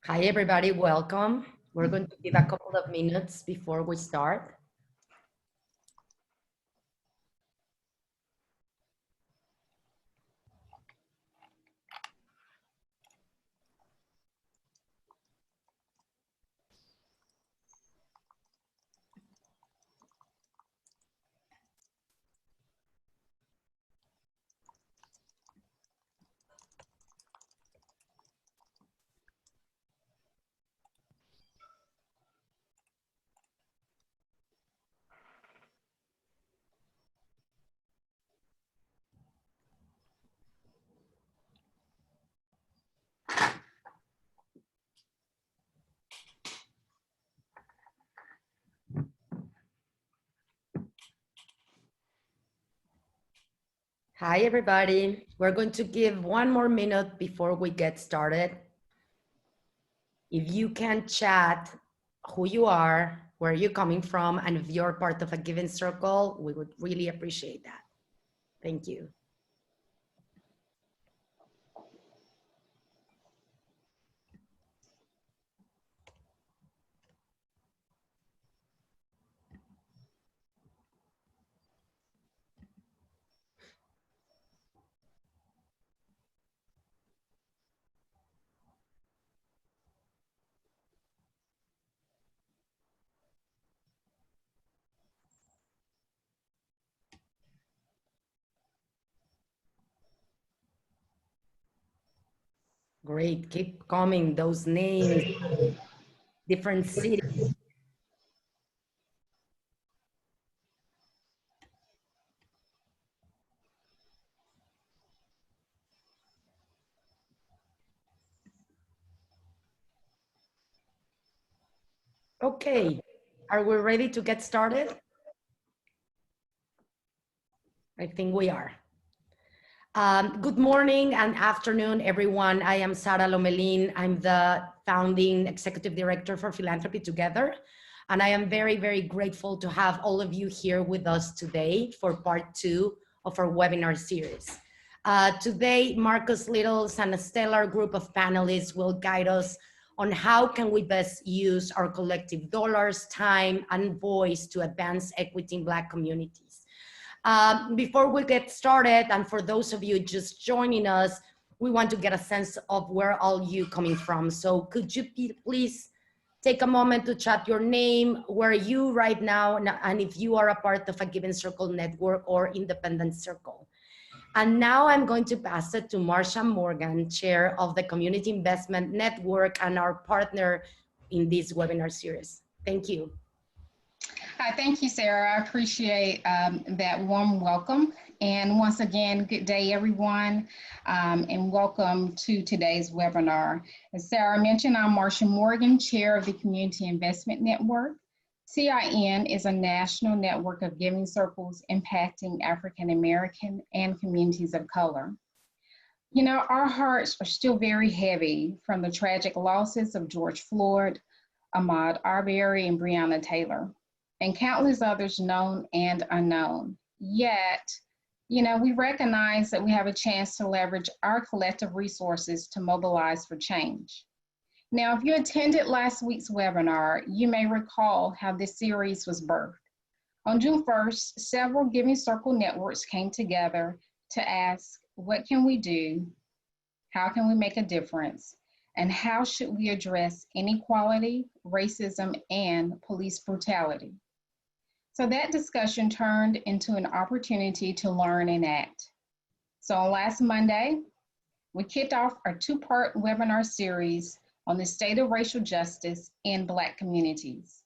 Hi, everybody. Welcome. We're going to give a couple of minutes before we start. Hi, everybody. We're going to give one more minute before we get started. If you can chat who you are, where you're coming from, and if you're part of a given circle, we would really appreciate that. Thank you. Great. Keep coming. Those names, different cities. Okay. Are we ready to get started? I think we are. Good morning and afternoon, everyone. I am Sara Lomelin. I'm the founding executive director for Philanthropy Together. And I am very, very grateful to have all of you here with us today for part 2 of our webinar series. Today, Marcus Littles and a stellar group of panelists will guide us on how can we best use our collective dollars, time, and voice to advance equity in Black communities. Before we get started, and for those of you just joining us, we want to get a sense of where all you coming from. So could you please take a moment to chat your name, where are you right now, and if you are a part of a given circle network or independent circle. And now I'm going to pass it to Marsha Morgan, chair of the Community Investment Network and our partner in this webinar series. Thank you. Hi, thank you, Sarah. I appreciate that warm welcome. And once again, good day, everyone, and welcome to today's webinar. As Sarah mentioned, I'm Marsha Morgan, chair of the Community Investment Network. CIN is a national network of giving circles impacting African American and communities of color. You know, our hearts are still very heavy from the tragic losses of George Floyd, Ahmaud Arbery, and Breonna Taylor, and countless others known and unknown. Yet, you know, we recognize that we have a chance to leverage our collective resources to mobilize for change. Now, if you attended last week's webinar, you may recall how this series was birthed. On June 1st, several Giving Circle networks came together to ask, what can we do? How can we make a difference? And how should we address inequality, racism, and police brutality? So that discussion turned into an opportunity to learn and act. So on last Monday, we kicked off our 2-part webinar series on the state of racial justice in Black communities.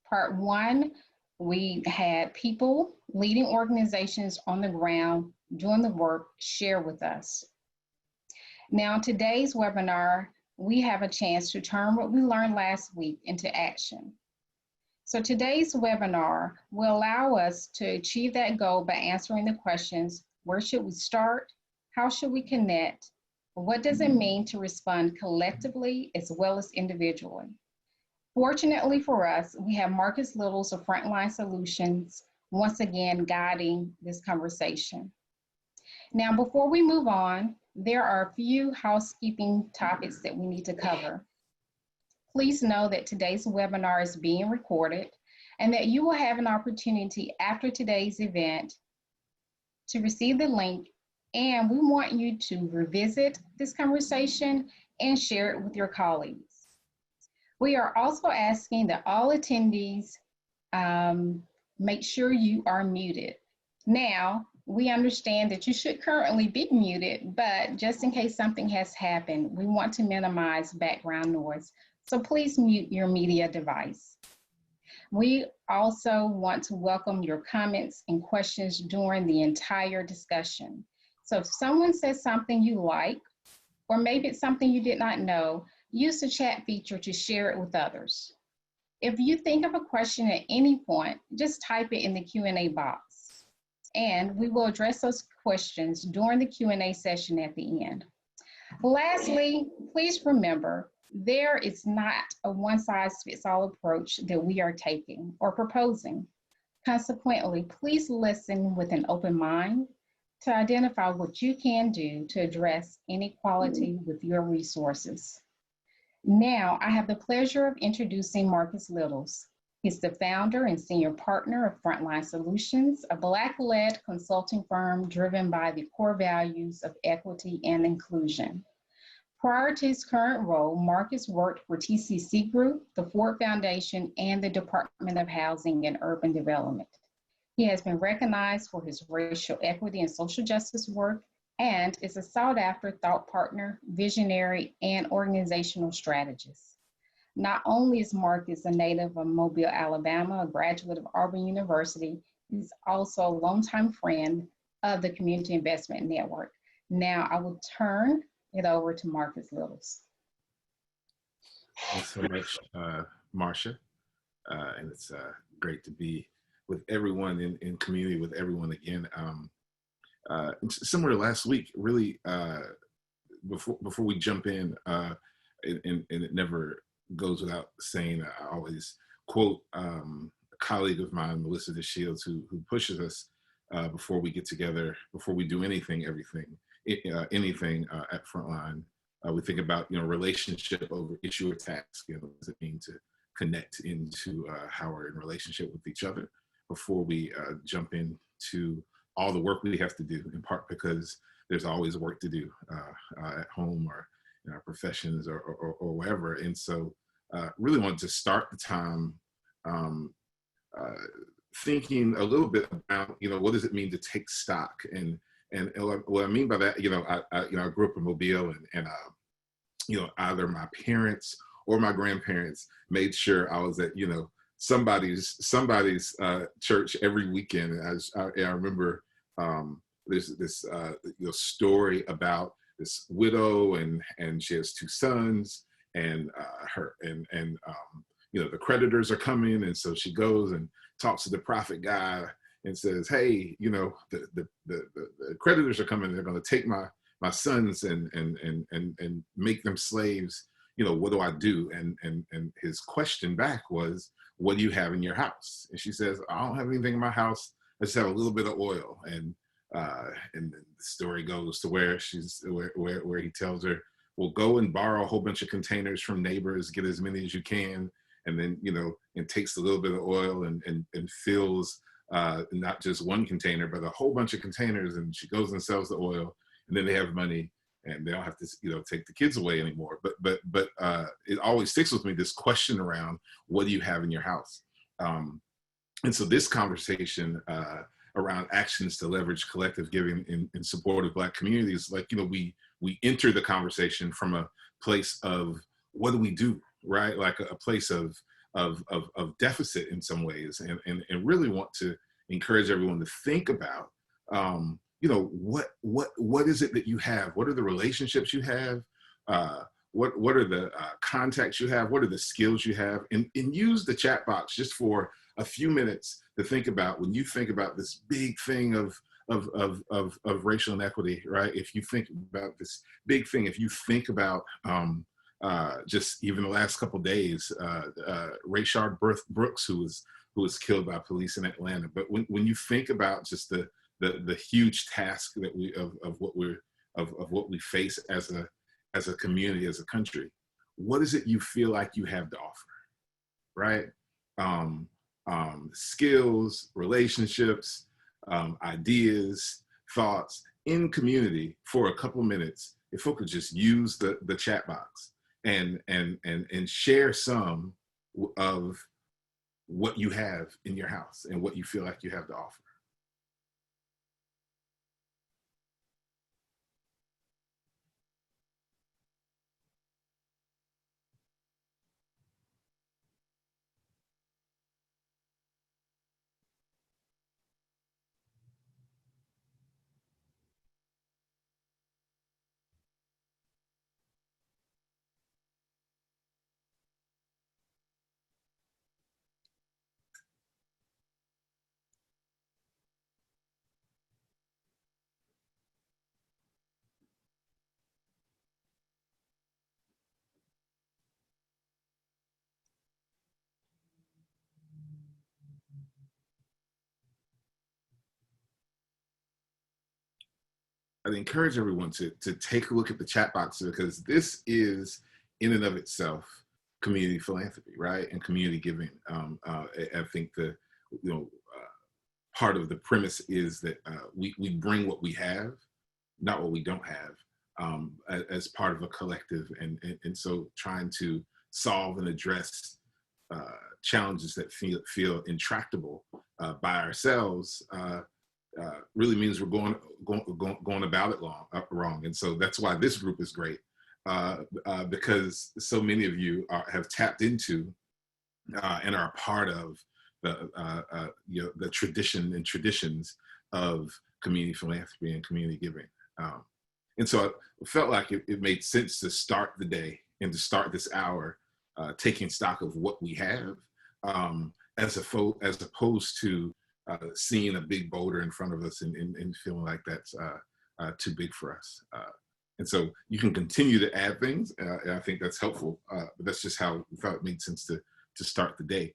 Part 1, we had people, leading organizations on the ground doing the work share with us. Now, today's webinar, we have a chance to turn what we learned last week into action. So today's webinar will allow us to achieve that goal by answering the questions, where should we start? How should we connect? What does it mean to respond collectively as well as individually? Fortunately for us, we have Marcus Littles of Frontline Solutions once again guiding this conversation. Now, before we move on, there are a few housekeeping topics that we need to cover. Please know that today's webinar is being recorded and that you will have an opportunity after today's event to receive the link, and we want you to revisit this conversation and share it with your colleagues. We are also asking that all attendees make sure you are muted. Now, we understand that you should currently be muted, but just in case something has happened, we want to minimize background noise. So please mute your media device. We also want to welcome your comments and questions during the entire discussion. So if someone says something you like, or maybe it's something you did not know, use the chat feature to share it with others. If you think of a question at any point, just type it in the Q&A box, and we will address those questions during the Q&A session at the end. Lastly, please remember, there is not a one-size-fits-all approach that we are taking or proposing. Consequently, please listen with an open mind to identify what you can do to address inequality with your resources. Now, I have the pleasure of introducing Marcus Littles. He's the founder and senior partner of Frontline Solutions, a Black-led consulting firm driven by the core values of equity and inclusion. Prior to his current role, Marcus worked for TCC Group, the Ford Foundation, and the Department of Housing and Urban Development. He has been recognized for his racial equity and social justice work and is a sought-after thought partner, visionary, and organizational strategist. Not only is Marcus a native of Mobile, Alabama, a graduate of Auburn University, he's also a longtime friend of the Community Investment Network. Now I will turn it over to Marcus Littles. Thanks so much, Marsha. And it's great to be with everyone in community, with everyone again. Similar to last week, really, before we jump in, and it never goes without saying, I always quote a colleague of mine, Melissa DeShields, who pushes us before we get together, before we do anything at Frontline. We think about, relationship over issue or task. What does it mean to connect into how we're in relationship with each other before we jump into all the work we have to do, in part because there's always work to do at home or in our professions or wherever. And so really wanted to start the time thinking a little bit about, what does it mean to take stock? And what I mean by that, I grew up in Mobile, and either my parents or my grandparents made sure I was at, somebody's church every weekend. And I remember there's this story about this widow, and she has two sons, and the creditors are coming, and so she goes and talks to the prophet guy and says, hey, the creditors are coming, they're going to take my sons and make them slaves. What do I do? And his question back was, what do you have in your house? And she says, I don't have anything in my house. I just have a little bit of oil. And the story goes to where he tells her, well, go and borrow a whole bunch of containers from neighbors, get as many as you can. And then, and takes a little bit of oil and fills not just one container, but a whole bunch of containers. And she goes and sells the oil, and then they have money, and they don't have to, take the kids away anymore. But it always sticks with me, this question around, what do you have in your house? And so this conversation around actions to leverage collective giving in support of Black communities, we enter the conversation from a place of, what do we do, right? Like a place of deficit in some ways, and really want to encourage everyone to think about, what is it that you have? What are the relationships you have? What are the contacts you have? What are the skills you have? And use the chat box just for a few minutes to think about, when you think about this big thing of racial inequity, right? If you think about this big thing, if you think about just even the last couple of days, Rayshard Brooks, who was killed by police in Atlanta. But when you think about just the huge task that of what we face as a community, as a country, what is it you feel like you have to offer, right? Skills, relationships, ideas, thoughts in community for a couple minutes. If folks could just use the chat box and share some of what you have in your house and what you feel like you have to offer. I'd encourage everyone to take a look at the chat box, because this is in and of itself community philanthropy, right? And community giving. I think part of the premise is that we bring what we have, not what we don't have, as part of a collective, and so trying to solve and address challenges that feel intractable by ourselves really means we're going about it wrong. And so that's why this group is great, because so many of you have tapped into and are a part of the tradition and traditions of community philanthropy and community giving. And so I felt like it made sense to start the day and to start this hour taking stock of what we have, as opposed to seeing a big boulder in front of us and feeling like that's too big for us. And so you can continue to add things, and I think that's helpful, but that's just how we thought it made sense to start the day.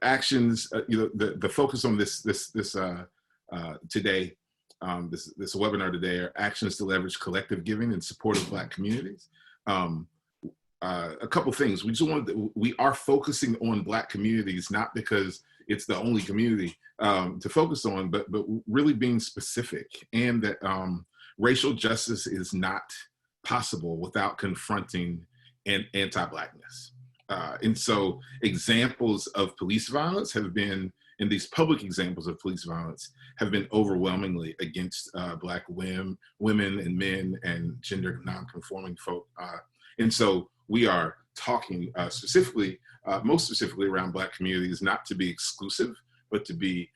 Actions, the focus on this today, this webinar today, are actions to leverage collective giving in support of Black communities. A couple things. We are focusing on Black communities, not because it's the only community to focus on, but really being specific, and that racial justice is not possible without confronting anti-Blackness. And so examples of police violence have been, and these public examples of police violence have been overwhelmingly against Black women and men and gender non-conforming folk. And so we are talking most specifically around Black communities, not to be exclusive, but to be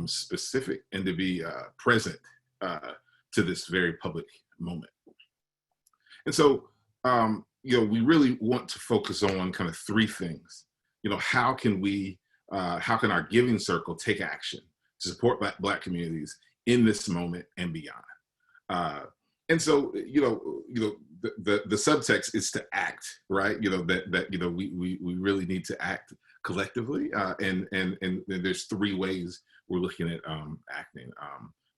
specific and to be present to this very public moment. And so, we really want to focus on kind of three things. How can our giving circle take action to support Black communities in this moment and beyond? And so, the subtext is to act, right? We really need to act collectively, and there's three ways we're looking at acting: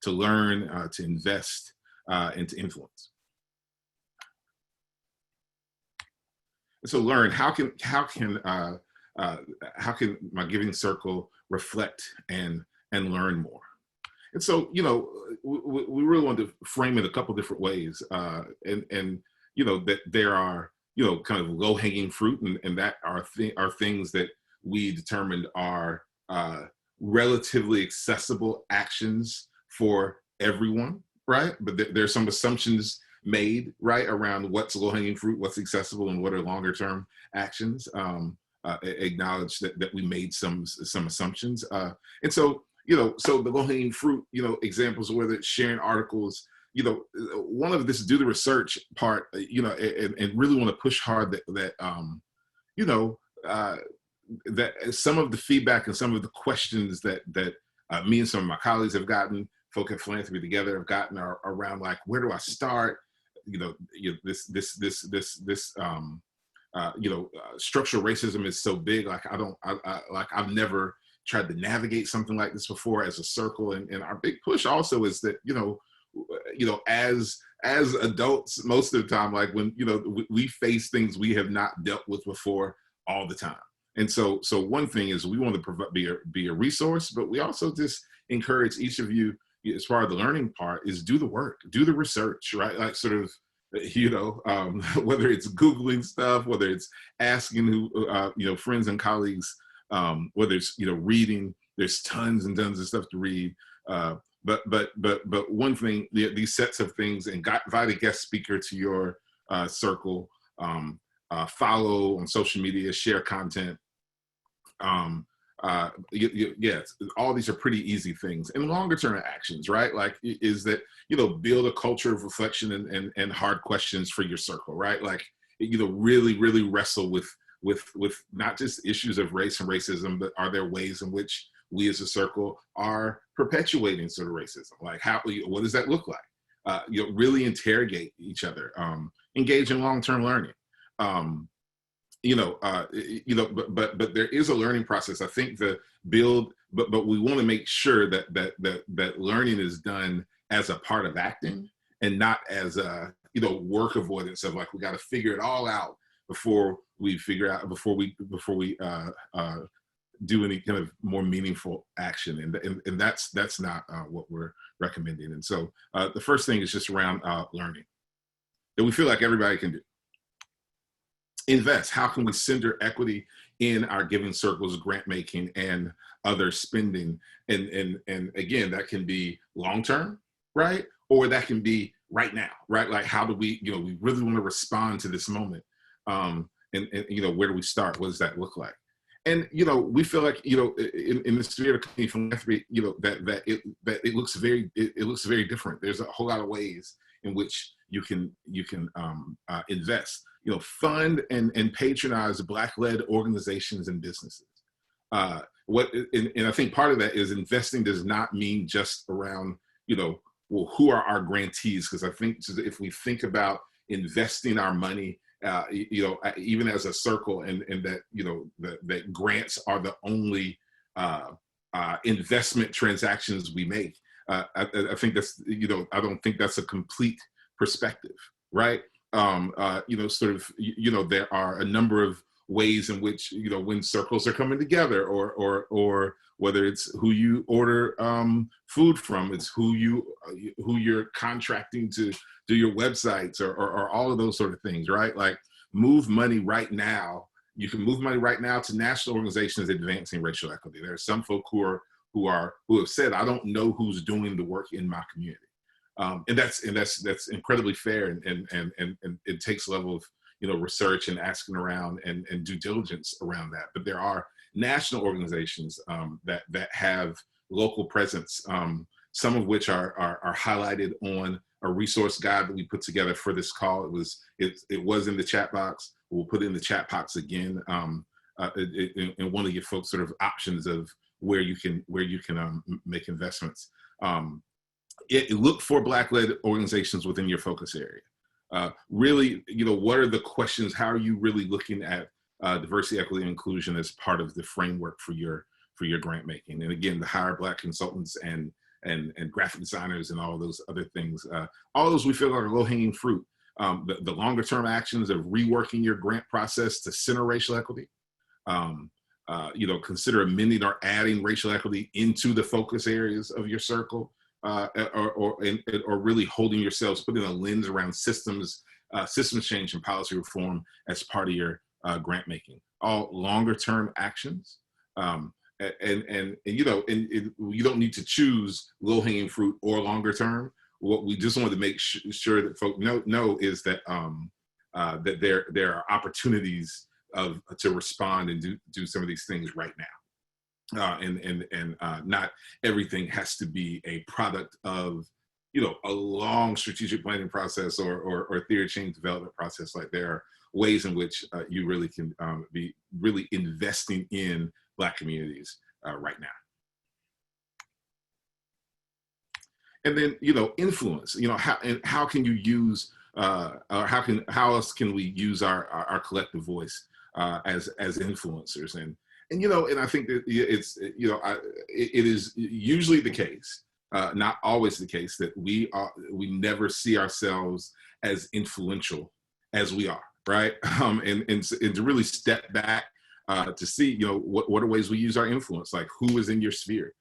to learn, to invest, and to influence. So, learn. How can my giving circle reflect and learn more? And so, we really want to frame it a couple different ways, and that there are, kind of low-hanging fruit, and that are things that we determined are relatively accessible actions for everyone, right? But there's some assumptions made, right, around what's low-hanging fruit, what's accessible, and what are longer-term actions. Acknowledge that we made some assumptions, and so. So the low-hanging fruit, examples, whether it's sharing articles, one of this do the research part, and really want to push hard that some of the feedback and some of the questions that me and some of my colleagues have gotten, folk at Philanthropy Together have gotten, are around, like, where do I start? Structural racism is so big. Like, I've never tried to navigate something like this before as a circle, and our big push also is that as as adults, most of the time, like when, you know, we face things we have not dealt with before all the time. And so one thing is we want to provide, be a resource, but we also just encourage each of you, as far as the learning part, is do the work, do the research, right? Like sort of, you know, whether it's Googling stuff, whether it's asking you know, friends and colleagues, whether it's, you know, reading, there's tons and tons of stuff to read. But one thing, these sets of things, and invite a guest speaker to your circle, follow on social media, share content. Yes, all these are pretty easy things. And longer term actions, right? Like, is that, you know, build a culture of reflection and hard questions for your circle, right? Like, you know, really wrestle with not just issues of race and racism, but are there ways in which we as a circle are perpetuating sort of racism? Like, what does that look like? You know, really interrogate each other, engage in long-term learning. You know, but there is a learning process. I think but we want to make sure that learning is done as a part of acting and not as a, you know, work avoidance of like, we got to figure it all out before we do any kind of more meaningful action. And that's not what we're recommending. And so the first thing is just around learning that we feel like everybody can do. Invest. How can we center equity in our giving circles, grant making, and other spending? And again, that can be long term, right? Or that can be right now, right? Like, how do we, you know, we really want to respond to this moment, and you know, where do we start? What does that look like? And, you know, we feel like, you know, in the spirit of community philanthropy, you know, that it looks very different. There's a whole lot of ways in which you can invest. You know, fund and patronize Black-led organizations and businesses. And I think part of that is investing does not mean just around, you know, well, who are our grantees? Because I think if we think about investing our money, you know, even as a circle, and that, you know, that grants are the only investment transactions we make. I think that's, you know, I don't think that's a complete perspective, right? You know, sort of, you know, there are a number of ways in which, you know, when circles are coming together, or whether it's who you order food from, it's who you're contracting to do your websites, or all of those sort of things, right? Like, move money right now. You can move money right now to national organizations advancing racial equity. There are some folk who have said, I don't know who's doing the work in my community. And that's incredibly fair, and it takes a level of, you know, research and asking around and due diligence around that. But there are national organizations that have local presence, some of which are highlighted on a resource guide that we put together for this call. It was in the chat box. We'll put it in the chat box again, and want to give folks sort of options of where you can make investments. Look for Black-led organizations within your focus area. Really, you know, what are the questions? How are you really looking at diversity, equity, and inclusion as part of the framework for your grant making? And again, the hire Black consultants and graphic designers and all of those other things. All those we feel are low-hanging fruit. The longer term actions of reworking your grant process to center racial equity. You know, consider amending or adding racial equity into the focus areas of your circle. Or really holding yourselves, putting a lens around systems change and policy reform as part of your grant making. All longer term actions, and you know, you don't need to choose low hanging fruit or longer term. What we just wanted to make sure that folks know is that that there are opportunities to respond and do some of these things right now. And not everything has to be a product of, you know, a long strategic planning process or theory change development process. Like, there are ways in which you really can be really investing in Black communities right now. And then, you know, influence. You know, how can you use or how else can we use our collective voice as influencers? And you know, and I think that it's, you know, it is usually the case not always the case, that we never see ourselves as influential as we are, right? And to really step back to see, what are ways we use our influence? Like, who is in your sphere,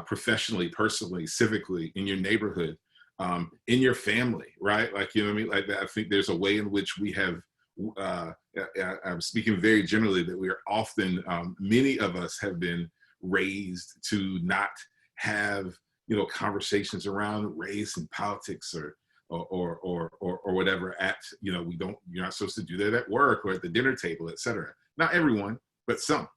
professionally, personally, civically, in your neighborhood, in your family, right? Like, you know what I mean? Like that. I think there's a way in which we have, I'm speaking very generally, that we are often, many of us have been raised to not have, conversations around race and politics or whatever at, you're not supposed to do that at work or at the dinner table, et cetera. Not everyone, but some.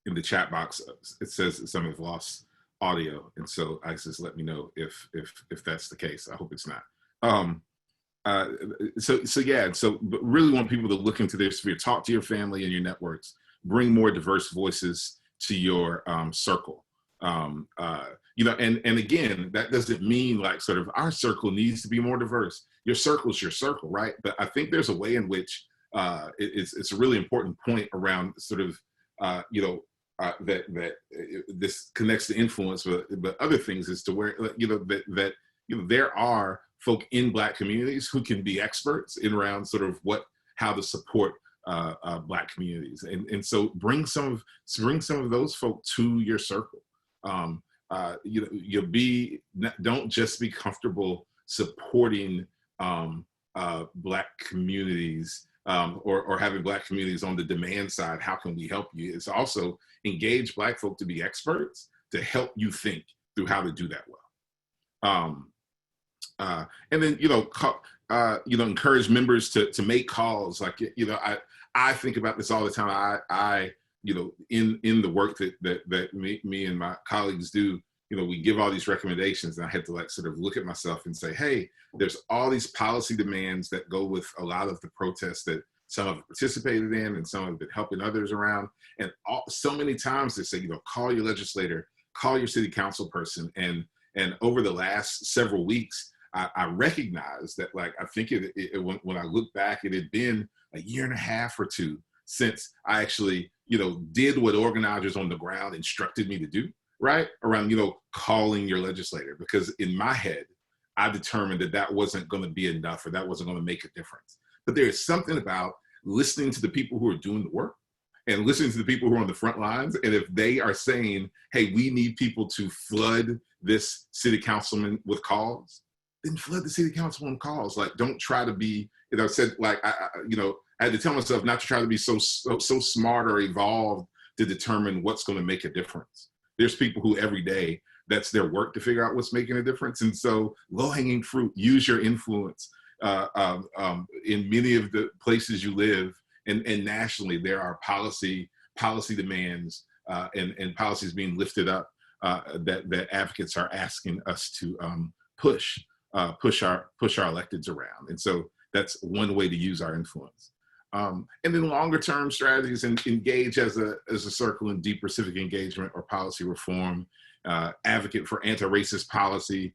In the chat box, it says some have lost audio, and so Isis, let me know if that's the case. I hope it's not. But really want people to look into their sphere, talk to your family and your networks, bring more diverse voices to your circle. And again, that doesn't mean like sort of our circle needs to be more diverse. Your circle is your circle, right? But I think there's a way in which it's a really important point around sort of, that this connects to influence, but other things as to where, there are folk in Black communities who can be experts in around sort of how to support Black communities, and so bring some of those folk to your circle. Don't just be comfortable supporting Black communities or having Black communities on the demand side. How can we help you? It's also engage Black folk to be experts to help you think through how to do that well. And then, encourage members to make calls. Like, I think about this all the time. I in the work that me and my colleagues do, we give all these recommendations, and I had to like sort of look at myself and say, hey, there's all these policy demands that go with a lot of the protests that some have participated in and some have been helping others around. And so many times they say, call your legislator, call your city council person. And over the last several weeks, I recognized that, like, I think when I look back, it had been a year and a half or two since I actually, did what organizers on the ground instructed me to do, right? Around, calling your legislator, because in my head, I determined that wasn't going to be enough, or that wasn't going to make a difference. But there is something about listening to the people who are doing the work and listening to the people who are on the front lines. And if they are saying, hey, we need people to flood this city councilman with calls, then flood the city councilman with calls. Like, don't try to be, I said, like, I had to tell myself not to try to be so smart or evolved to determine what's going to make a difference. There's people who every day, that's their work to figure out what's making a difference. And so low-hanging fruit, use your influence. In many of the places you live, and nationally, there are policy demands and policies being lifted up that advocates are asking us to push our electeds around. And so that's one way to use our influence. And then longer term strategies, and engage as a circle in deeper civic engagement or policy reform, advocate for anti-racist policies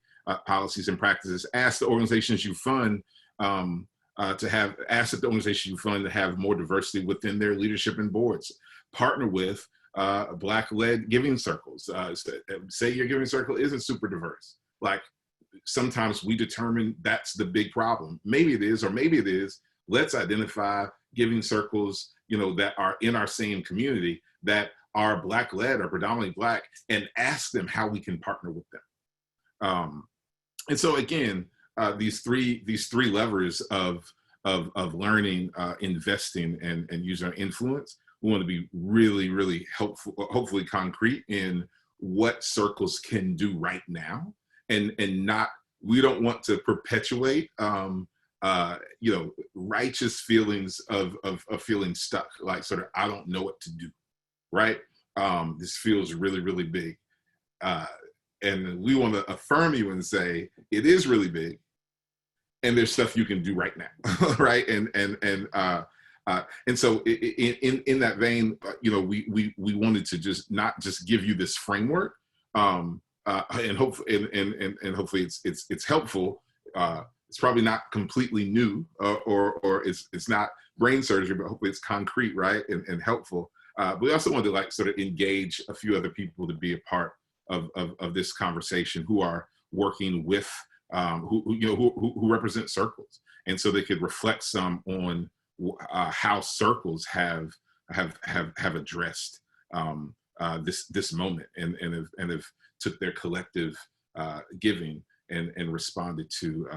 and practices. Ask the organizations you fund to have more diversity within their leadership and boards. Partner with Black-led giving circles. Say your giving circle isn't super diverse. Like, sometimes we determine that's the big problem. Maybe it is, or maybe it is. Let's identify giving circles, that are in our same community that are Black-led or predominantly Black, and ask them how we can partner with them. And so again, these three levers of learning, investing, and using our influence, we want to be really, really helpful, hopefully concrete in what circles can do right now, and not, we don't want to perpetuate righteous feelings of feeling stuck, like sort of, I don't know what to do, right? This feels really, really big. And we want to affirm you and say, it is really big, and there's stuff you can do right now, right? And so in that vein, we wanted to just not just give you this framework, and hopefully it's helpful. It's probably not completely new, or it's not brain surgery, but hopefully it's concrete, right, and helpful. We also wanted to like sort of engage a few other people to be a part of this conversation who are working with, who represent circles. And so they could reflect some on how circles have addressed this moment and have took their collective giving and responded to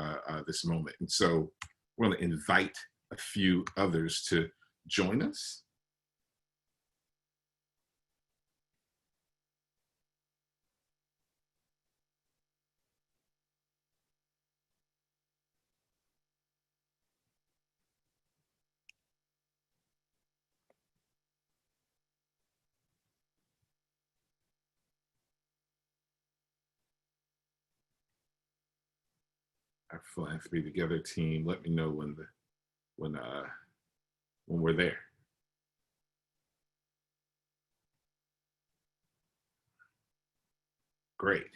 this moment. And so we're going to invite a few others to join us. Our Philanthropy Together team, let me know when we're there. Great.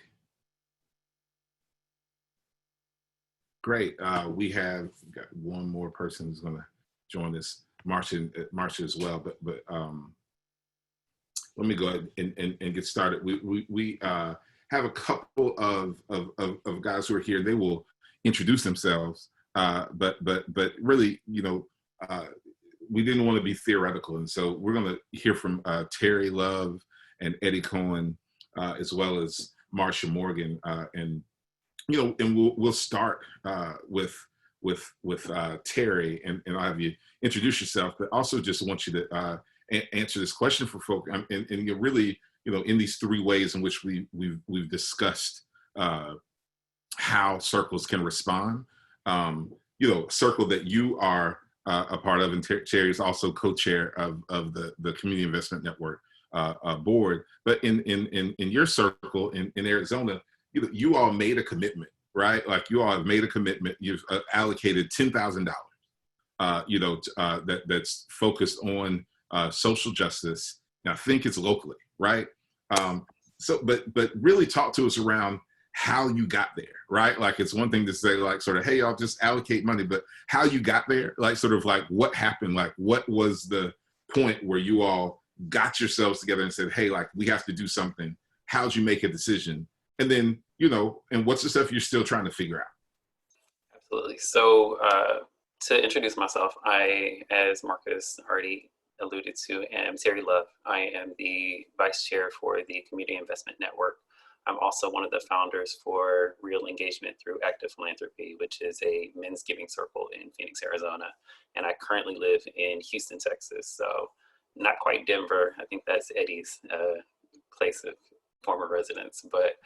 We have got one more person who's going to join us, Marsha as well. But let me go ahead and get started. We have a couple of guys who are here. They will introduce themselves, but really, we didn't want to be theoretical, and so we're going to hear from Terry Love and Eddie Koen, as well as Marsha Morgan, and we'll start with Terry, and I'll have you introduce yourself, but also just want you to answer this question for folk, and you're really, in these three ways in which we've discussed how circles can respond. Circle that you are a part of, and Terry is also co-chair of the Community Investment Network board. But in your circle in Arizona, you all made a commitment, right? Like you all have made a commitment. You've allocated $10,000, that's focused on social justice. Now I think it's locally, right? But really talk to us around how you got there, right? Like it's one thing to say like sort of, hey, I'll just allocate money, but how you got there, like sort of like what happened, like what was the point where you all got yourselves together and said, hey, like we have to do something. How'd you make a decision? And then, and what's the stuff you're still trying to figure out? Absolutely. So to introduce myself, I, as Marcus already alluded to, am Terry Love. I am the vice chair for the Community Investment Network. I'm also one of the founders for Real Engagement Through Active Philanthropy, which is a men's giving circle in Phoenix, Arizona. And I currently live in Houston, Texas. So not quite Denver. I think that's Eddie's place of former residence. But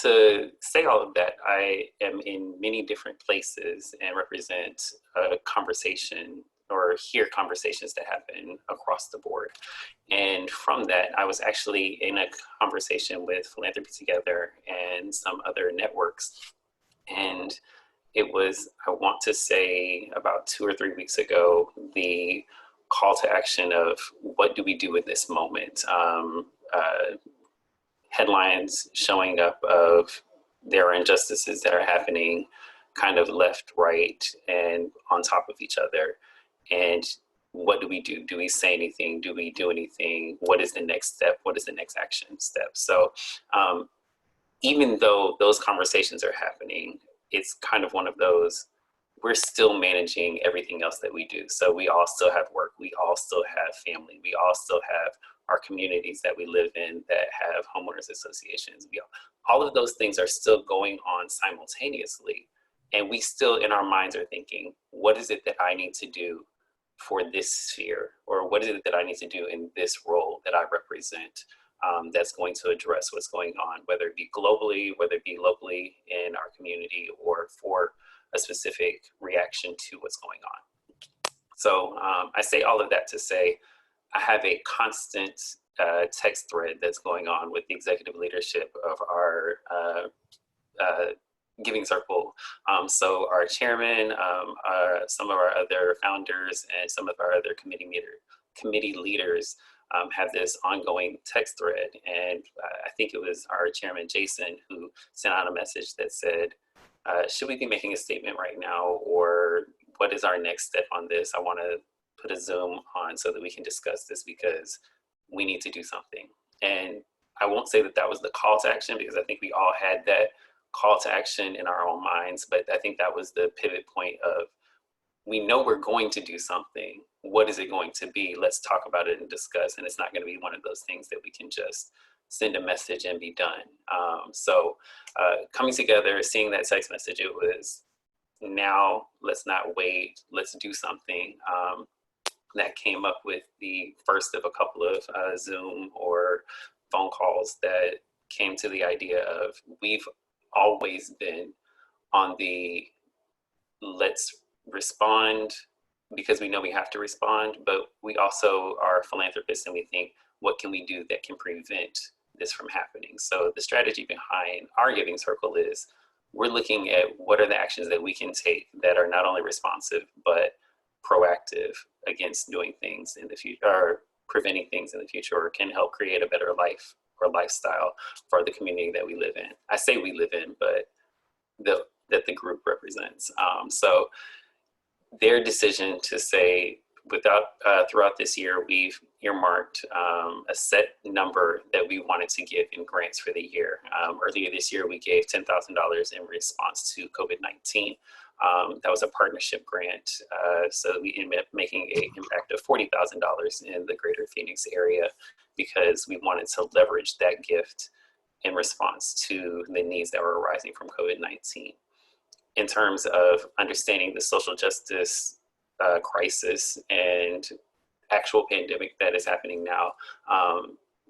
to say all of that, I am in many different places and represent a conversation or hear conversations that happen across the board. And from that, I was actually in a conversation with Philanthropy Together and some other networks. And it was, I want to say about 2 or 3 weeks ago, the call to action of what do we do in this moment? Headlines showing up of there are injustices that are happening kind of left, right, and on top of each other. And what do we do? Do we say anything? Do we do anything? What is the next step? What is the next action step? So even though those conversations are happening, it's kind of one of those, we're still managing everything else that we do. So we all still have work. We all still have family. We all still have our communities that we live in that have homeowners associations. All of those things are still going on simultaneously. And we still in our minds are thinking, what is it that I need to do for this sphere? Or what is it that I need to do in this role that I represent that's going to address what's going on, whether it be globally, whether it be locally in our community, or for a specific reaction to what's going on. So I say all of that to say, I have a constant text thread that's going on with the executive leadership of our Giving Circle. So our chairman, some of our other founders, and some of our other committee leaders have this ongoing text thread. And I think it was our chairman, Jason, who sent out a message that said, should we be making a statement right now? Or what is our next step on this? I want to put a Zoom on so that we can discuss this because we need to do something. And I won't say that that was the call to action, because I think we all had that call to action in our own minds, but I think that was the pivot point of, we know we're going to do something. What is it going to be? Let's talk about it and discuss. And it's not going to be one of those things that we can just send a message and be done. So coming together, seeing that text message, it was, now let's not wait, let's do something. That came up with the first of a couple of Zoom or phone calls that came to the idea of, we've always been on the let's respond because we know we have to respond, but we also are philanthropists and we think, what can we do that can prevent this from happening? So the strategy behind our giving circle is, we're looking at what are the actions that we can take that are not only responsive, but proactive against doing things in the future, or preventing things in the future, or can help create a better life or lifestyle for the community that we live in. I say we live in, but that the group represents. So their decision to say, throughout this year, we've earmarked a set number that we wanted to give in grants for the year. Earlier this year, we gave $10,000 in response to COVID-19. That was a partnership grant. So we ended up making an impact of $40,000 in the greater Phoenix area, because we wanted to leverage that gift in response to the needs that were arising from COVID-19. In terms of understanding the social justice crisis and actual pandemic that is happening now,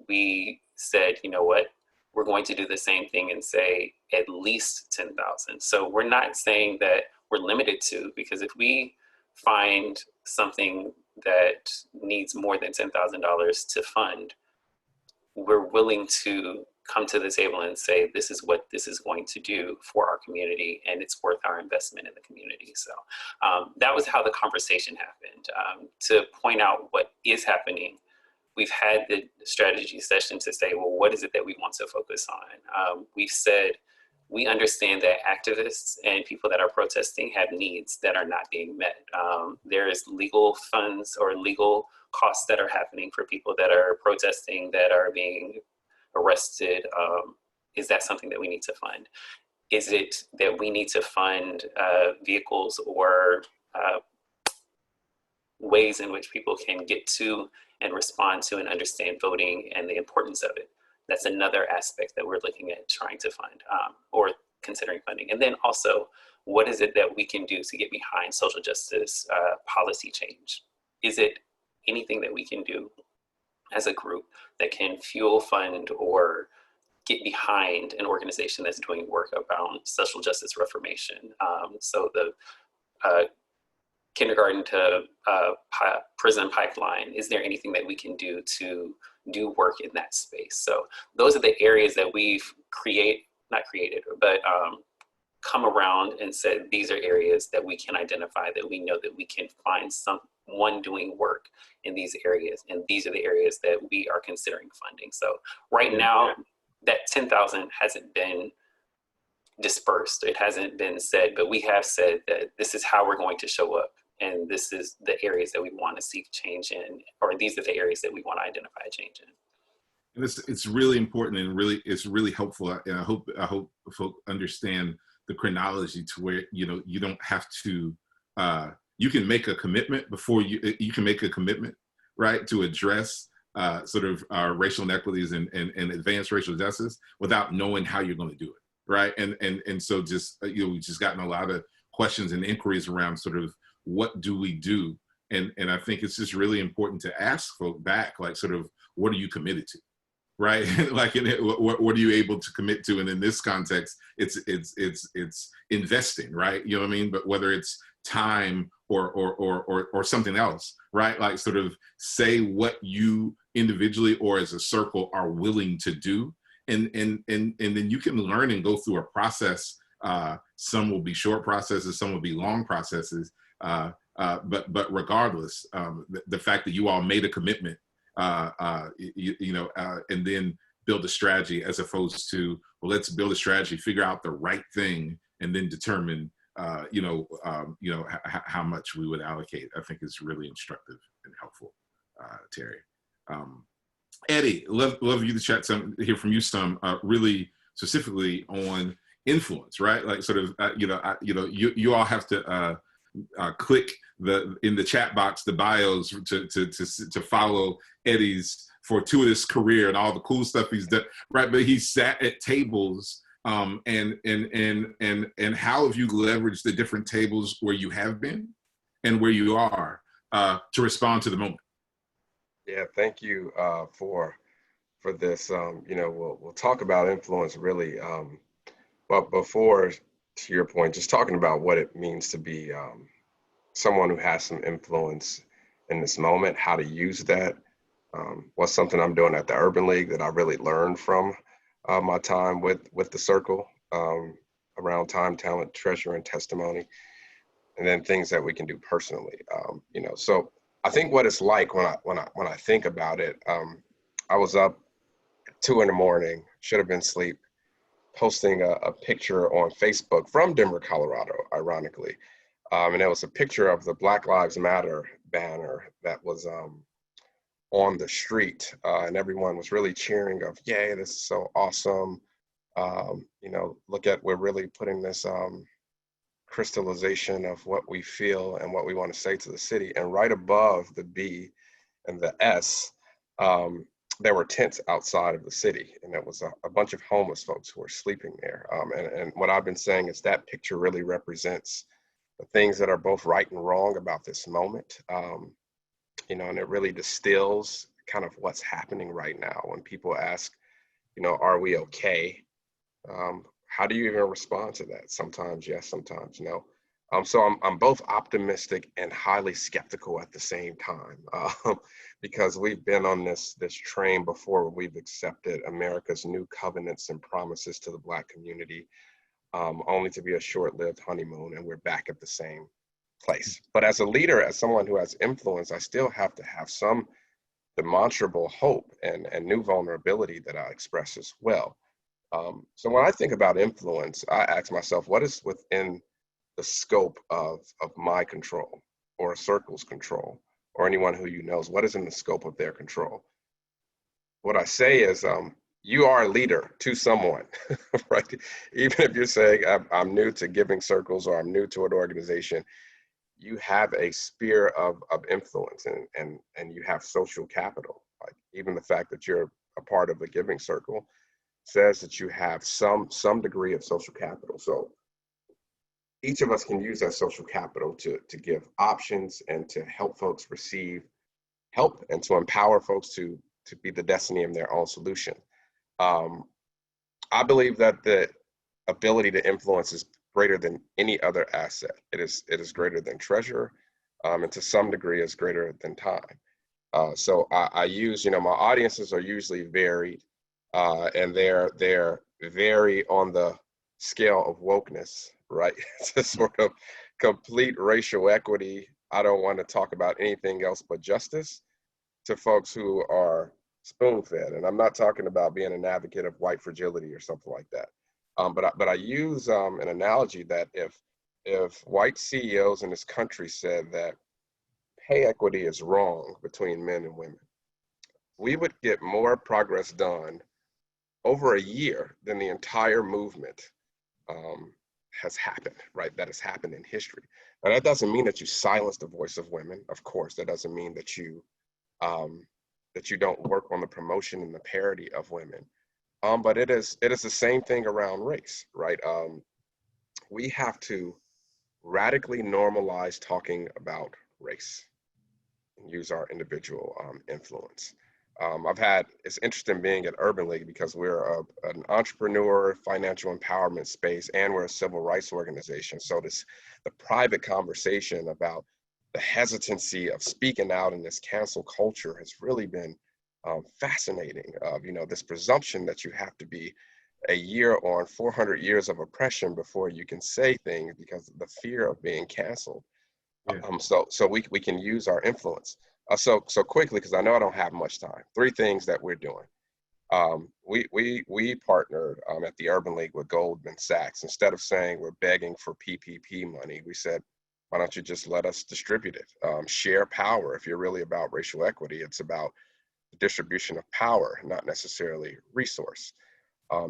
we said, you know what, we're going to do the same thing and say at least 10,000. So we're not saying that we're limited to, because if we find something that needs more than $10,000 to fund, we're willing to come to the table and say, this is what this is going to do for our community, and it's worth our investment in the community. So that was how the conversation happened. To point out what is happening, we've had the strategy session to say, well, what is it that we want to focus on? We've said, we understand that activists and people that are protesting have needs that are not being met. There is legal funds or legal costs that are happening for people that are protesting, that are being arrested. Is that something that we need to fund? Is it that we need to fund vehicles or ways in which people can get to and respond to and understand voting and the importance of it? That's another aspect that we're looking at trying to fund or considering funding. And then also, what is it that we can do to get behind social justice policy change? Is it anything that we can do as a group that can fuel, fund, or get behind an organization that's doing work around social justice reformation? So the kindergarten to prison pipeline, is there anything that we can do to do work in that space? So those are the areas that we've come around and said, these are areas that we can identify, that we know that we can find someone doing work in these areas. And these are the areas that we are considering funding. So right now, that 10,000 hasn't been dispersed. It hasn't been said, but we have said that this is how we're going to show up. And this is the areas that we want to see change in, or these are the areas that we want to identify a change in. And it's really important, and it's really helpful. And I hope folk understand the chronology to where, you don't have to, you can make a commitment before you can make a commitment, right, to address sort of racial inequities and advance racial justice without knowing how you're going to do it, right? And so just, we've just gotten a lot of questions and inquiries around sort of, what do we do? And I think it's just really important to ask folk back, like, sort of, what are you committed to, right? Like, what are you able to commit to? And in this context, it's investing, right? You know what I mean? But whether it's time or something else, right? Like, sort of say what you individually or as a circle are willing to do, and then you can learn and go through a process. Some will be short processes, some will be long processes. But regardless, the fact that you all made a commitment, and then build a strategy, as opposed to, well, let's build a strategy, figure out the right thing, and then determine how much we would allocate, I think is really instructive and helpful, Terry. Eddie, love you to chat some, hear from you some, really specifically on influence, right? Like sort of, you all have to click in the chat box the bios to follow Eddie's fortuitous career and all the cool stuff he's done, right? But he sat at tables, and how have you leveraged the different tables where you have been and where you are to respond to the moment? Yeah, thank you for this. We'll talk about influence really, but before, to your point, just talking about what it means to be someone who has some influence in this moment, how to use that. Was something I'm doing at the Urban League that I really learned from my time with the circle around time, talent, treasure, and testimony, and then things that we can do personally. So I think what it's like when I think about it, I was up 2 a.m, should have been asleep, posting a picture on Facebook from Denver, Colorado, ironically, and it was a picture of the Black Lives Matter banner that was on the street, and everyone was really cheering of, yay, this is so awesome. Look at, we're really putting this crystallization of what we feel and what we want to say to the city. And right above the B and the S, there were tents outside of the city, and there was a bunch of homeless folks who were sleeping there. And what I've been saying is that picture really represents the things that are both right and wrong about this moment. And it really distills kind of what's happening right now. When people ask, are we okay? How do you even respond to that? Sometimes yes, sometimes no. So I'm both optimistic and highly skeptical at the same time, because we've been on this train before where we've accepted America's new covenants and promises to the Black community, only to be a short-lived honeymoon, and we're back at the same place. But as a leader, as someone who has influence, I still have to have some demonstrable hope and new vulnerability that I express as well. So when I think about influence, I ask myself, what is within the scope of my control, or a circle's control, or anyone who knows, what is in the scope of their control? What I say is, you are a leader to someone, right? Even if you're saying, I'm new to giving circles, or I'm new to an organization, you have a sphere of influence, and you have social capital. Like, even the fact that you're a part of a giving circle says that you have some degree of social capital. So each of us can use that social capital to give options and to help folks receive help, and to empower folks to be the destiny of their own solution. I believe that the ability to influence is greater than any other asset. It is greater than treasure, and to some degree is greater than time. So I use, my audiences are usually varied, and they're vary on the scale of wokeness, right? It's a sort of complete racial equity. I don't want to talk about anything else but justice, to folks who are spoon-fed. And I'm not talking about being an advocate of white fragility or something like that. But I use an analogy that if white CEOs in this country said that pay equity is wrong between men and women, we would get more progress done over a year than the entire movement has happened, right? That has happened in history. Now, that doesn't mean that you silence the voice of women. Of course, that doesn't mean that you don't work on the promotion and the parity of women. But it is the same thing around race, right? We have to radically normalize talking about race and use our individual influence. It's interesting being at Urban League, because we're an entrepreneur, financial empowerment space, and we're a civil rights organization. So the private conversation about the hesitancy of speaking out in this cancel culture has really been fascinating. This presumption that you have to be a year on 400 years of oppression before you can say things because of the fear of being canceled. Yeah. So we can use our influence. So quickly, because I know I don't have much time, 3 things that we're doing. We partnered at the Urban League with Goldman Sachs. Instead of saying we're begging for PPP money, we said, why don't you just let us distribute it? Share power. If you're really about racial equity, it's about the distribution of power, not necessarily resource.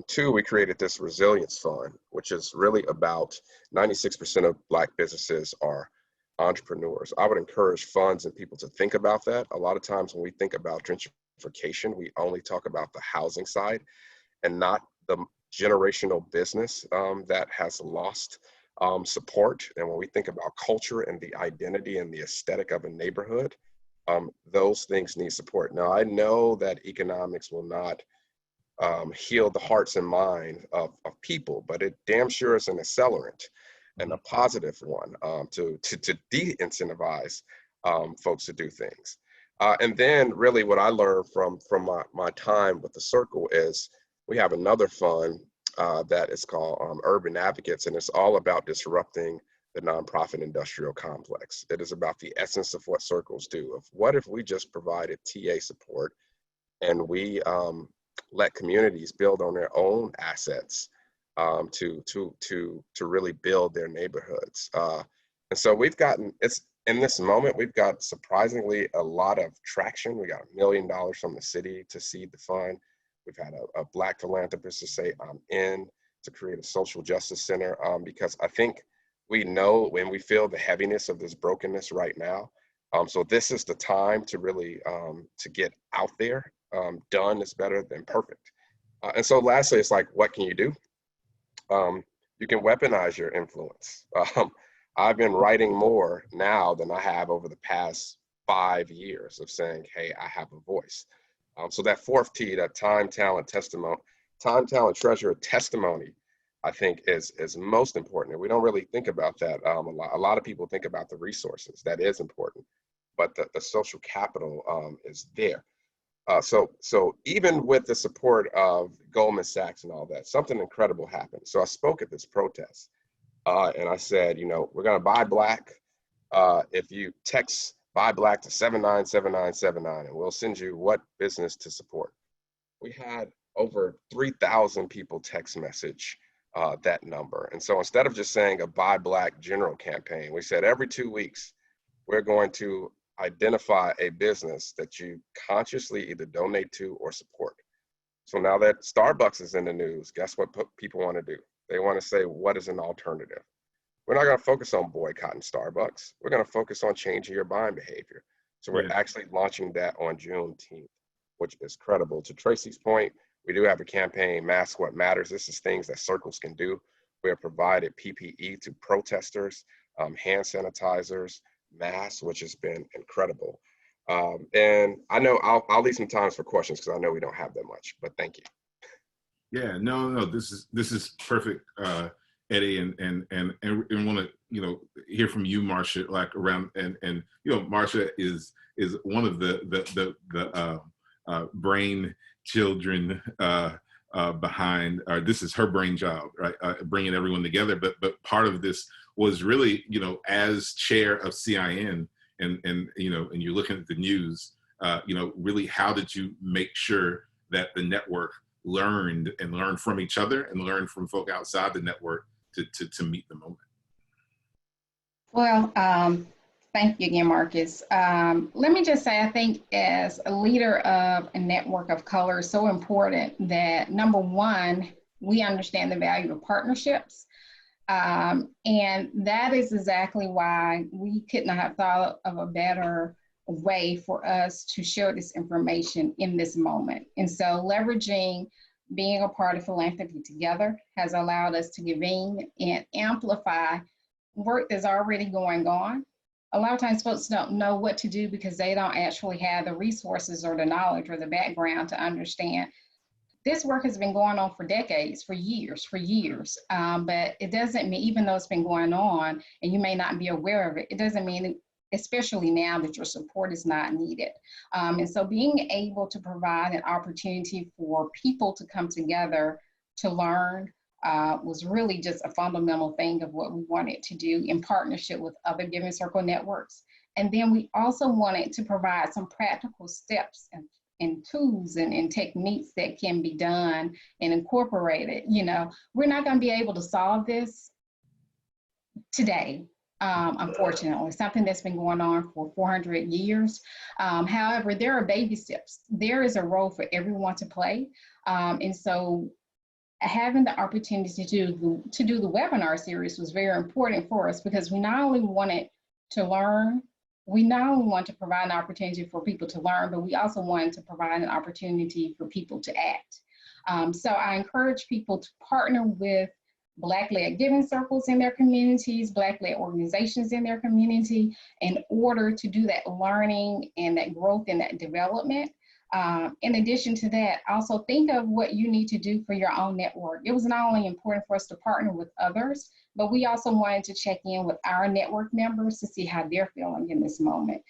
Two, we created this resilience fund, which is really about 96% of Black businesses are entrepreneurs. I would encourage funds and people to think about that. A lot of times when we think about gentrification, we only talk about the housing side and not the generational business that has lost support. And when we think about culture and the identity and the aesthetic of a neighborhood, those things need support. Now, I know that economics will not heal the hearts and minds of people, but it damn sure is an accelerant and a positive one to de-incentivize folks to do things. And then really what I learned from my time with the Circle is we have another fund that is called Urban Advocates, and it's all about disrupting the nonprofit industrial complex. It is about the essence of what circles do. Of what if we just provided TA support and we let communities build on their own assets to really build their neighborhoods. And so we've gotten, in this moment, we've got surprisingly a lot of traction. We got $1 million from the city to seed the fund. We've had a Black philanthropist to say, I'm in to create a social justice center because I think we know when we feel the heaviness of this brokenness right now. So this is the time to really to get out there. Done is better than perfect. And so lastly, it's like, what can you do? You can weaponize your influence. I've been writing more now than I have over the past 5 years of saying, hey, I have a voice. So that fourth T, that time, talent, treasure, testimony, I think is most important. And we don't really think about that. A lot of people think about the resources. That is important. But the social capital is there. So even with the support of Goldman Sachs and all that, something incredible happened. So I spoke at this protest and I said, we're going to buy Black. If you text buy Black to 797979, and we'll send you what business to support. We had over 3,000 people text message that number. And so instead of just saying a buy Black general campaign, we said every 2 weeks, we're going to identify a business that you consciously either donate to or support. So now that Starbucks is in the news, guess what people want to do? They want to say, what is an alternative? We're not going to focus on boycotting Starbucks. We're going to focus on changing your buying behavior. So we're actually launching that on Juneteenth, which is credible. To Tracy's point, we do have a campaign, Mask What Matters. This is things that circles can do. We have provided PPE to protesters, hand sanitizers, masks, which has been incredible. And I know I'll leave some time for questions because I know we don't have that much, but thank you. Yeah, no, this is perfect, Eddie, and want to hear from you, Marsha, like around and Marsha is one of the brain children behind, or this is her brain job, right? Bringing everyone together, but part of this was really, as chair of CIN, and you're looking at the news, really how did you make sure that the network learned from each other and learned from folk outside the network to meet the moment? Well, thank you again, Marcus. Let me just say, I think as a leader of a network of color, it's so important that, number one, we understand the value of partnerships. And that is exactly why we could not have thought of a better way for us to share this information in this moment. And so leveraging being a part of Philanthropy Together has allowed us to convene and amplify work that's already going on. A lot of times folks don't know what to do because they don't actually have the resources or the knowledge or the background to understand. This work has been going on for decades, for years. But it doesn't mean, even though it's been going on and you may not be aware of it, it doesn't mean, especially now, that your support is not needed. And so being able to provide an opportunity for people to come together to learn was really just a fundamental thing of what we wanted to do in partnership with other Giving Circle networks. And then we also wanted to provide some practical steps and tools and techniques that can be done and incorporated. You know, we're not going to be able to solve this today. Unfortunately, something that's been going on for 400 years. However, there are baby steps. There is a role for everyone to play. And so having the opportunity to do the webinar series was very important for us, because we not only wanted to learn, we not only want to provide an opportunity for people to learn, but we also wanted to provide an opportunity for people to act. So I encourage people to partner with Black-led giving circles in their communities, Black-led organizations in their community, in order to do that learning and that growth and that development. In addition to that, also think of what you need to do for your own network. It was not only important for us to partner with others, but we also wanted to check in with our network members to see how they're feeling in this moment.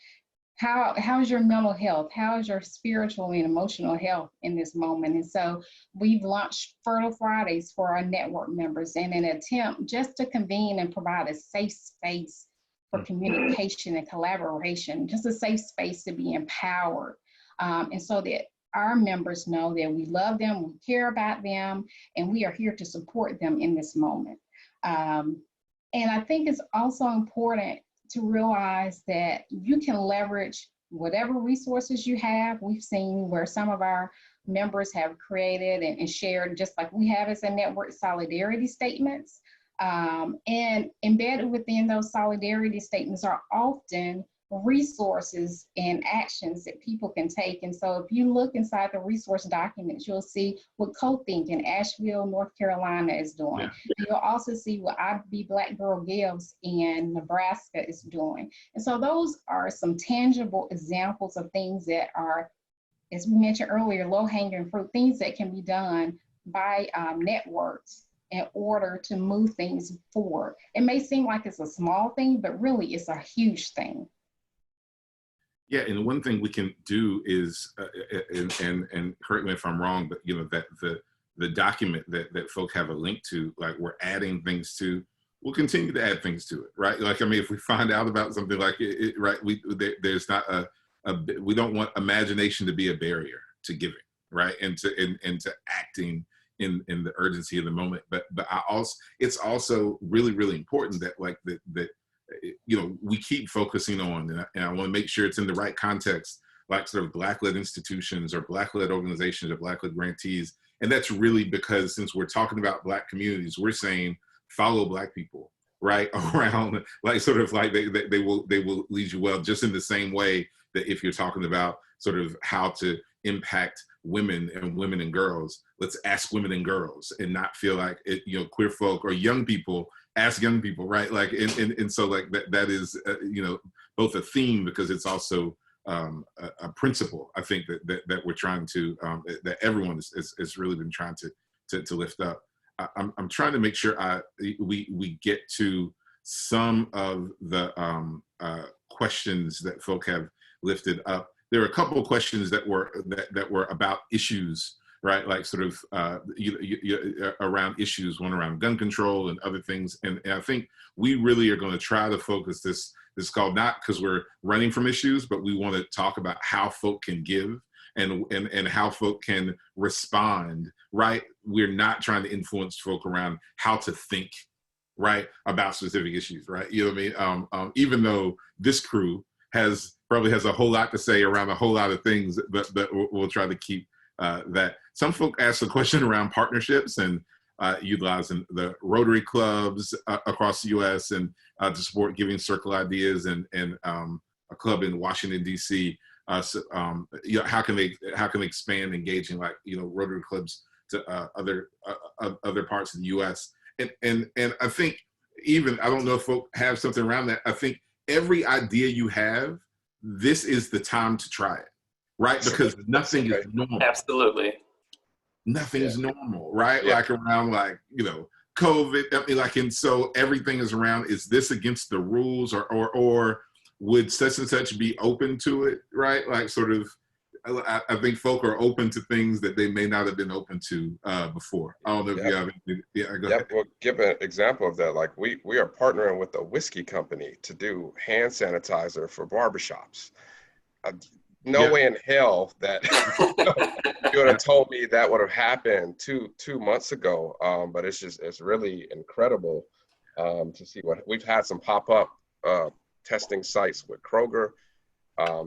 How's your mental health? How is your spiritual and emotional health in this moment? And so we've launched Fertile Fridays for our network members in an attempt just to convene and provide a safe space for communication and collaboration, just a safe space to be empowered. And so that our members know that we love them, we care about them, and we are here to support them in this moment. And I think it's also important to realize that you can leverage whatever resources you have. We've seen where some of our members have created and shared, just like we have as a network, solidarity statements. And embedded within those solidarity statements are often resources and actions that people can take. And so if you look inside the resource documents, you'll see what CoThink in Asheville, North Carolina is doing. Yeah. You'll also see what I Be Black Girl Gives in Nebraska is doing. And so those are some tangible examples of things that are, as we mentioned earlier, low-hanging fruit, things that can be done by networks in order to move things forward. It may seem like it's a small thing, but really it's a huge thing. Yeah, and one thing we can do is, and correct me if I'm wrong, but you know that the document that folk have a link to, like we're adding things to, we'll continue to add things to it, right? Like I mean, if we find out about something like it right, there's not we don't want imagination to be a barrier to giving, right? And to acting in the urgency of the moment. But it's also really important that like that you know, we keep focusing on, and I want to make sure it's in the right context, like sort of Black-led institutions or Black-led organizations or Black-led grantees. And that's really because since we're talking about Black communities, we're saying follow Black people, right? Around, like sort of like they will lead you well, just in the same way that if you're talking about sort of how to impact women and girls, let's ask women and girls and not feel like it, you know, queer folk or young people ask young people, right? Like, and so like that is, you know, both a theme because it's also a principle, I think that we're trying to, that everyone has really been trying to lift up. I'm trying to make sure we get to some of the questions that folk have lifted up. There are a couple of questions that were about issues, right? Like sort of around issues, one around gun control and other things. And I think we really are going to try to focus this call, not because we're running from issues, but we want to talk about how folk can give and how folk can respond, right? We're not trying to influence folk around how to think, right, about specific issues, right? You know what I mean? Even though this crew probably has a whole lot to say around a whole lot of things, but we'll try to keep that. Some folk asked a question around partnerships and utilizing the Rotary clubs across the U.S. and to support Giving Circle Ideas and a club in Washington, D.C. So, you know, how can they expand engaging, like, you know, Rotary clubs to other parts of the U.S. and I think even, I don't know if folk have something around that. I think every idea you have, this is the time to try it, right? Because nothing is normal. Absolutely. Nothing is normal, right? Yeah. Like around, like, you know, COVID, I mean, like, and so everything is around, is this against the rules or would such and such be open to it, right? Like sort of, I think folk are open to things that they may not have been open to before. I don't know if you have anything. Yeah, go ahead. Well, give an example of that. Like we are partnering with a whiskey company to do hand sanitizer for barbershops. no way in hell that you would have told me that would have happened two months ago. But it's really incredible to see what we've had some pop-up testing sites with Kroger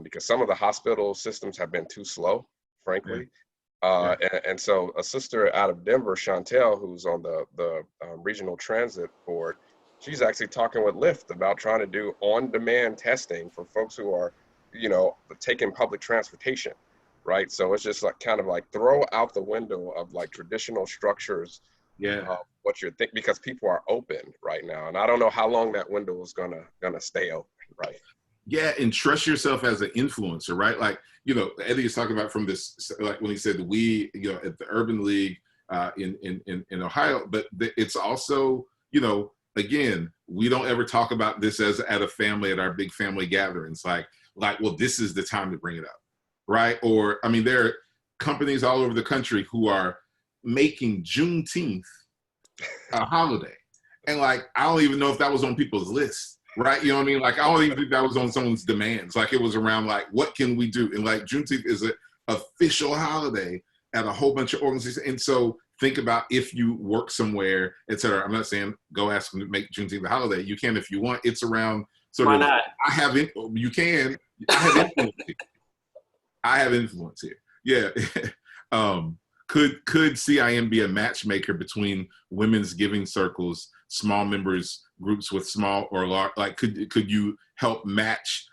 because some of the hospital systems have been too slow, frankly. And so a sister out of Denver, Chantel, who's on the regional transit board, she's actually talking with Lyft about trying to do on-demand testing for folks who are, taking public transportation, right? So it's just like kind of like throw out the window of like traditional structures. What you're thinking, because people are open right now, and I don't know how long that window is gonna stay open, right? Yeah, and trust yourself as an influencer, right? Like, Eddie is talking about from this, like when he said we, at the Urban League in Ohio, but it's also, again, we don't ever talk about this as at a family, at our big family gatherings, like, well, this is the time to bring it up, right? Or, I mean, there are companies all over the country who are making Juneteenth a holiday. And like, I don't even know if that was on people's list, right? You know what I mean? Like, I don't even think that was on someone's demands. Like, it was around like, what can we do? And like, Juneteenth is an official holiday at a whole bunch of organizations. And so think about if you work somewhere, et cetera. I'm not saying go ask them to make Juneteenth a holiday. You can if you want. It's around sort Why of, not? You can. I have influence here. I have influence here. Yeah. Could CIM be a matchmaker between women's giving circles, small members groups with small or large? Like, could you help match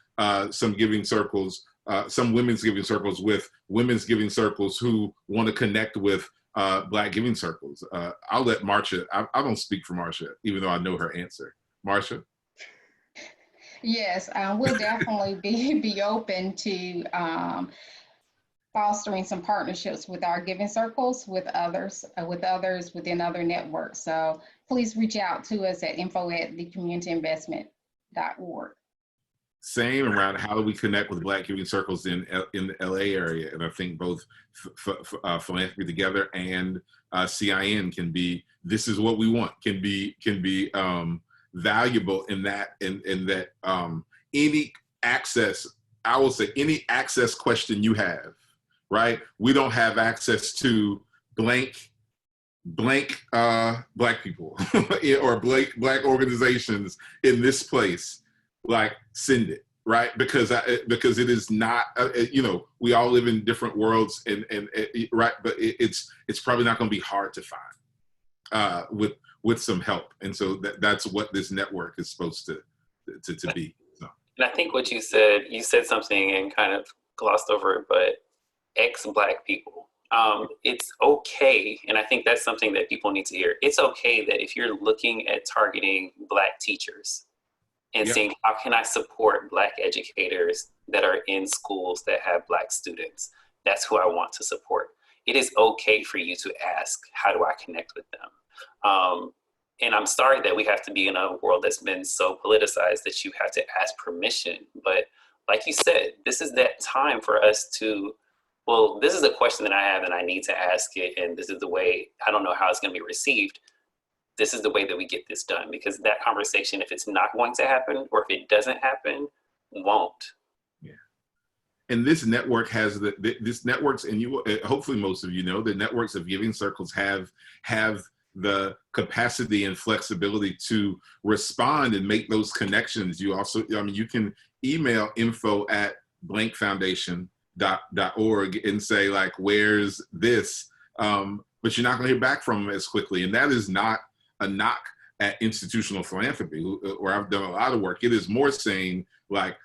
some giving circles, some women's giving circles with women's giving circles who want to connect with Black giving circles? I'll let Marsha. I don't speak for Marsha, even though I know her answer. Marsha. Yes, we'll definitely be open to fostering some partnerships with our giving circles with others within other networks. So please reach out to us at info@thecommunityinvestment.org. Same around how do we connect with Black giving circles in the LA area, and I think both Philanthropy Together and CIN can be. This is what we want. Can be valuable in that any access. I will say any access question you have. Right? We don't have access to blank Black people or Black organizations in this place. Like, send it, right? Because it is not, we all live in different worlds, and right, but it's probably not going to be hard to find with some help, and so that's what this network is supposed to be. So. And I think what you said something and kind of glossed over it, but ex-Black people. It's okay, and I think that's something that people need to hear. It's okay that if you're looking at targeting Black teachers and saying, how can I support Black educators that are in schools that have Black students? That's who I want to support. It is okay for you to ask, how do I connect with them? And I'm sorry that we have to be in a world that's been so politicized that you have to ask permission. But like you said, this is that time for us to, well, this is a question that I have and I need to ask it. And this is the way, I don't know how it's going to be received. This is the way that we get this done, because that conversation, if it's not going to happen or if it doesn't happen, won't. Yeah. And this network has this networks, and you hopefully most of you know, the networks of giving circles have the capacity and flexibility to respond and make those connections. You also, you can email info@blankfoundation.org and say like, where's this? But you're not going to hear back from them as quickly. And that is not a knock at institutional philanthropy, where I've done a lot of work. It is more saying like,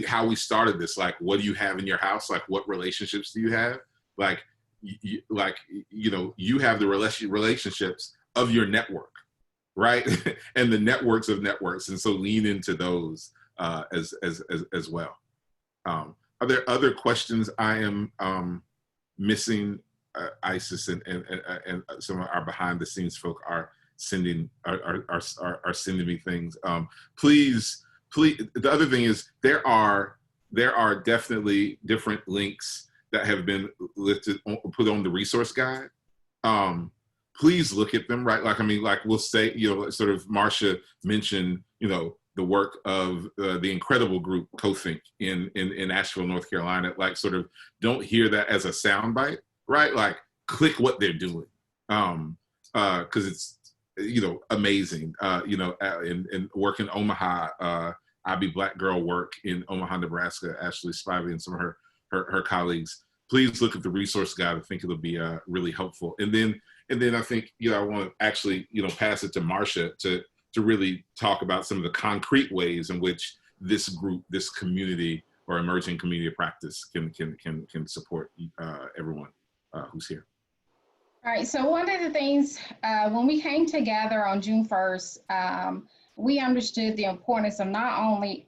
how we started this, like, what do you have in your house? Like, what relationships do you have? Like, you have the relationships of your network, right? And the networks of networks. And so lean into those as well. Are there other questions I am missing? Isis and some of our behind the scenes folk are sending me things. Please. The other thing is there are definitely different links that have been put on the resource guide. Please look at them, right? Like, we'll say, sort of Marsha mentioned, the work of the incredible group CoThink in Asheville, North Carolina. Like, sort of don't hear that as a soundbite, right? Like, click what they're doing, because it's, you know, amazing. You know, in work in Omaha, I Be Black Girl work in Omaha, Nebraska. Ashley Spivey and some of her colleagues. Please look at the resource guide. I think it'll be really helpful. And then I think, you know, I want to actually, you know, pass it to Marsha to really talk about some of the concrete ways in which this group, this community or emerging community of practice can support everyone who's here. All right, so one of the things, when we came together on June 1st, we understood the importance of not only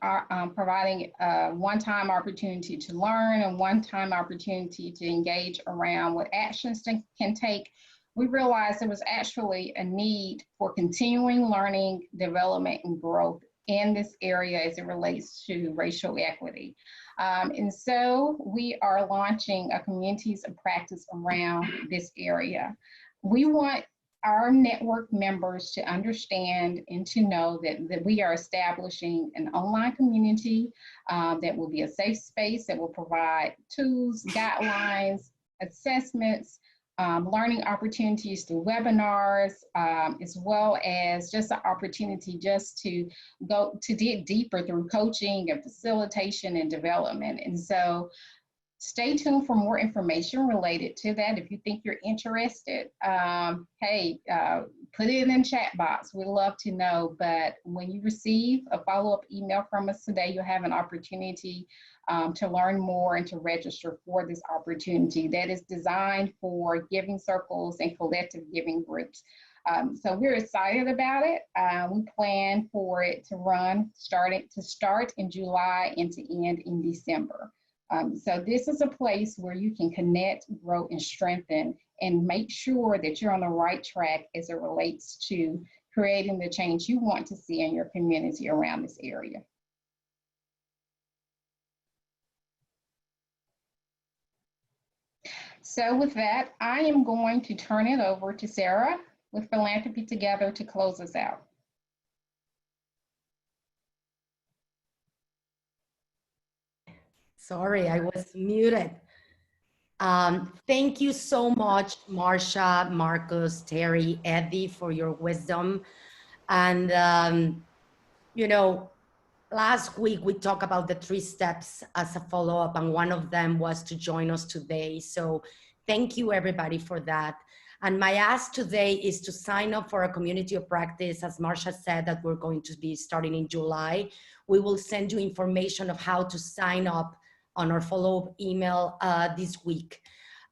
providing a one-time opportunity to learn and one-time opportunity to engage around what actions can take. We realized there was actually a need for continuing learning, development, and growth in this area as it relates to racial equity. And so we are launching a communities of practice around this area. We want our network members to understand and to know that we are establishing an online community that will be a safe space that will provide tools, guidelines, assessments, learning opportunities through webinars, as well as just an opportunity just to go to dig deeper through coaching and facilitation and development. And so stay tuned for more information related to that. If you think you're interested, hey, put it in the chat box. We'd love to know. But when you receive a follow-up email from us today, you'll have an opportunity to learn more and to register for this opportunity that is designed for giving circles and collective giving groups. So we're excited about it. We plan for it to start in July and to end in December. So this is a place where you can connect, grow, and strengthen, and make sure that you're on the right track as it relates to creating the change you want to see in your community around this area. So with that, I am going to turn it over to Sarah with Philanthropy Together to close us out. Sorry, I was muted. Thank you so much, Marsha, Marcus, Terry, Eddie, for your wisdom. And, you know, last week we talked about the 3 steps as a follow-up, and one of them was to join us today. So thank you, everybody, for that. And my ask today is to sign up for a community of practice. As Marsha said, that we're going to be starting in July. We will send you information of how to sign up on our follow-up email this week.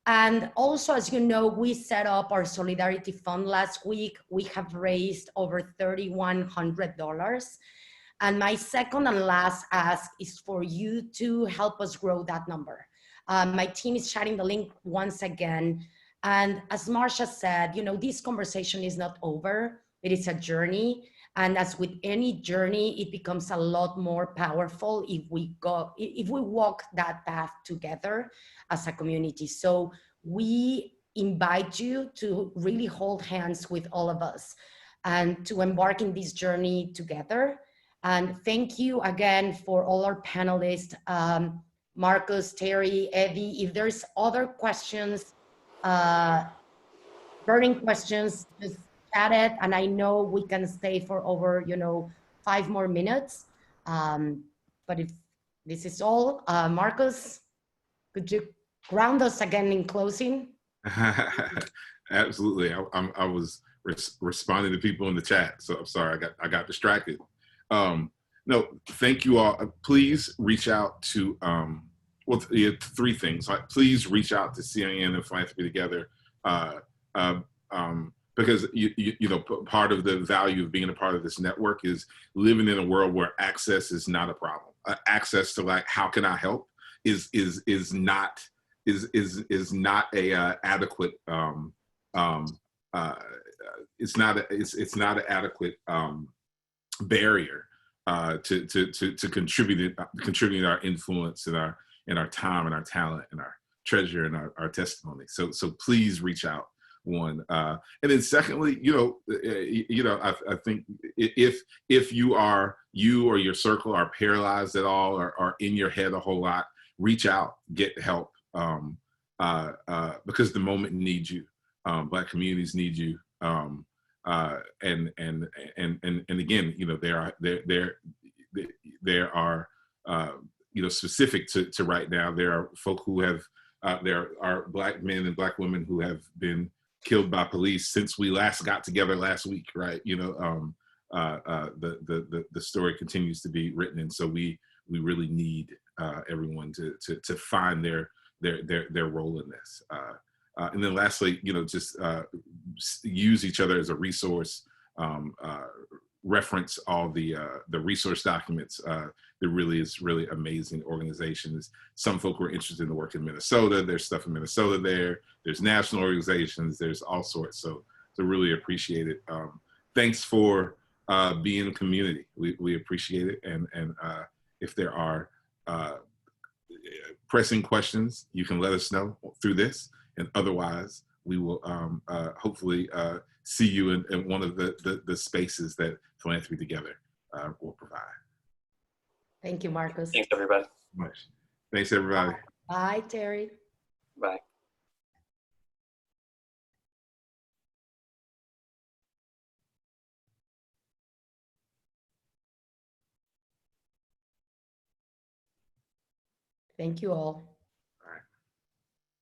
And also, as you know, we set up our Solidarity Fund last week. We have raised over $3,100. And my second and last ask is for you to help us grow that number. My team is sharing the link once again. And as Marsha said, you know, this conversation is not over. It is a journey. And as with any journey, it becomes a lot more powerful if we walk that path together as a community. So we invite you to really hold hands with all of us and to embark in this journey together. And thank you again for all our panelists, Marcus, Terry, Eddie. If there's other questions, burning questions, just chat it. And I know we can stay for over, you know, 5 more minutes. But if this is all, Marcus, could you ground us again in closing? Absolutely. I was responding to people in the chat, so I'm sorry, I got distracted. No, thank you all. Please reach out to, well, 3 things. Please reach out to CIN and Philanthropy Together, because you know, part of the value of being a part of this network is living in a world where access is not a problem. Access to, like, how can I help is not a adequate it's not an adequate barrier to contributing our influence and our time and our talent and our treasure and our testimony. So please reach out. one. And then secondly, I think if you or your circle are paralyzed at all or are in your head a whole lot, reach out, get help, because the moment needs you. Black communities need you. And again, there are specific to right now, there are folk who have, there are Black men and Black women who have been killed by police since we last got together last week, right? The story continues to be written, and so we really need everyone to find their role in this. And then lastly, just use each other as a resource. Reference all the resource documents. There really is really amazing organizations. Some folk who are interested in the work in Minnesota. There's stuff in Minnesota there. There's national organizations. There's all sorts. So really appreciate it. Thanks for being a community. We appreciate it. And if there are pressing questions, you can let us know through this. And otherwise, we will hopefully see you in one of the spaces that Philanthropy Together will provide. Thank you, Marcus. Thanks, everybody. Much. Thanks, everybody. Bye, Terry. Bye. Thank you all.